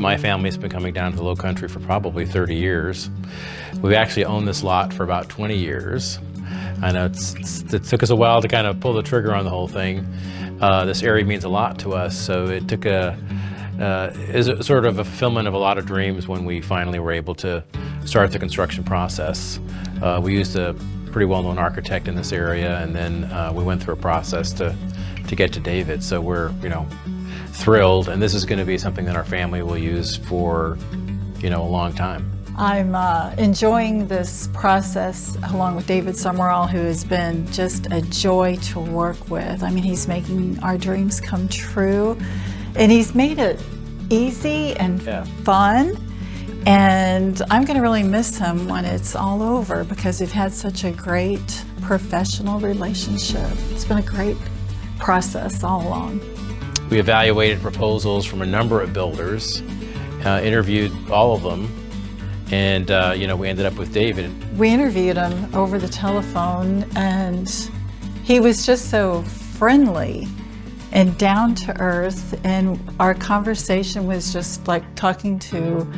My family's been coming down to the Lowcountry for probably 30 years. We've actually owned this lot for about 20 years. I know it took us a while to kind of pull the trigger on the whole thing. This area means a lot to us, so it took is sort of a fulfillment of a lot of dreams when we finally were able to start the construction process. We used a pretty well-known architect in this area, and then we went through a process to get to David. So we're, thrilled, and this is going to be something that our family will use for, a long time. I'm enjoying this process along with David Summerall, who has been just a joy to work with. I mean, he's making our dreams come true, and he's made it easy and fun. And I'm going to really miss him when it's all over, because we've had such a great professional relationship. It's been a great process all along. We evaluated proposals from a number of builders, interviewed all of them, and we ended up with David. We interviewed him over the telephone, and he was just so friendly and down to earth, and our conversation was just like talking to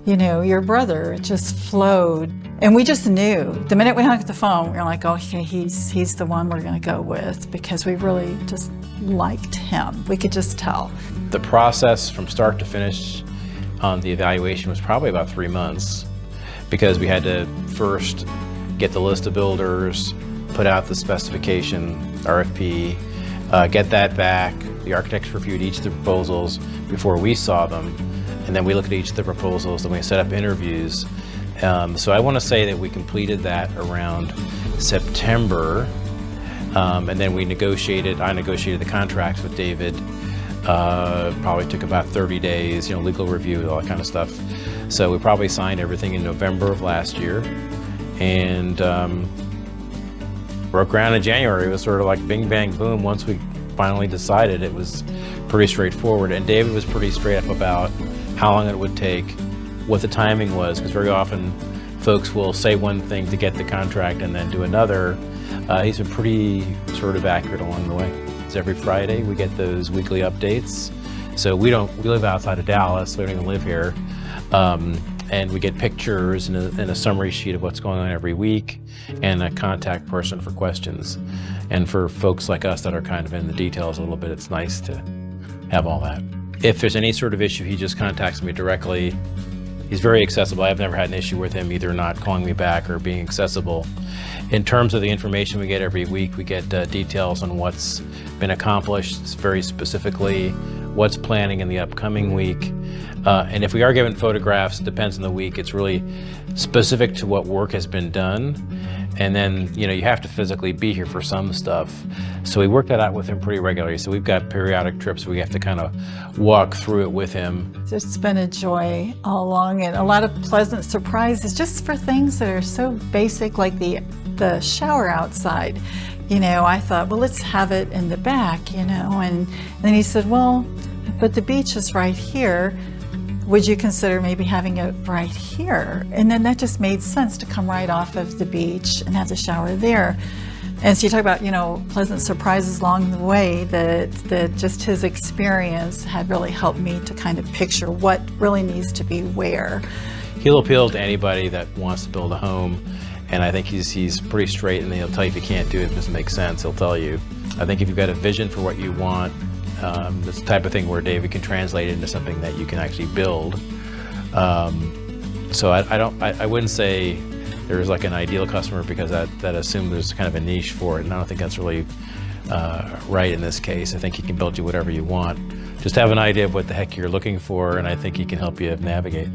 your brother. It just flowed. And we just knew, the minute we hung up the phone, we were like, okay, he's the one we're gonna go with, because we really just liked him. We could just tell. The process from start to finish on the evaluation was probably about 3 months, because we had to first get the list of builders, put out the specification, RFP, get that back. The architects reviewed each of the proposals before we saw them, and then we looked at each of the proposals, and we set up interviews. So I want to say that we completed that around September, and then I negotiated the contracts with David. Probably took about 30 days, legal review, all that kind of stuff. So we probably signed everything in November of last year, and broke ground in January. It was sort of like bing, bang, boom. Once we finally decided, it was pretty straightforward. And David was pretty straight up about how long it would take, what the timing was, because very often folks will say one thing to get the contract and then do another. He's been pretty sort of accurate along the way. It's every Friday we get those weekly updates. So we live outside of Dallas, we don't even live here. And we get pictures and a summary sheet of what's going on every week, and a contact person for questions. And for folks like us that are kind of in the details a little bit, it's nice to have all that. If there's any sort of issue, he just contacts me directly. He's very accessible. I've never had an issue with him either not calling me back or being accessible. In terms of the information we get every week, we get details on what's been accomplished very specifically, what's planning in the upcoming week. And if we are given photographs, it depends on the week. It's really specific to what work has been done. And then, you have to physically be here for some stuff. So we work that out with him pretty regularly. So we've got periodic trips we have to kind of walk through it with him. It's been a joy all along, and a lot of pleasant surprises just for things that are so basic, like the shower outside. I thought, well, let's have it in the back, and then he said, well, but the beach is right here. Would you consider maybe having it right here? And then that just made sense to come right off of the beach and have the shower there. And so you talk about, pleasant surprises along the way, that just his experience had really helped me to kind of picture what really needs to be where. He'll appeal to anybody that wants to build a home. And I think he's pretty straight, and he'll tell you if you can't do it, it doesn't make sense, he'll tell you. I think if you've got a vision for what you want, it's the type of thing where David can translate it into something that you can actually build. So I wouldn't say there's like an ideal customer, because that assumes there's kind of a niche for it, and I don't think that's really right in this case. I think he can build you whatever you want. Just have an idea of what the heck you're looking for, and I think he can help you navigate.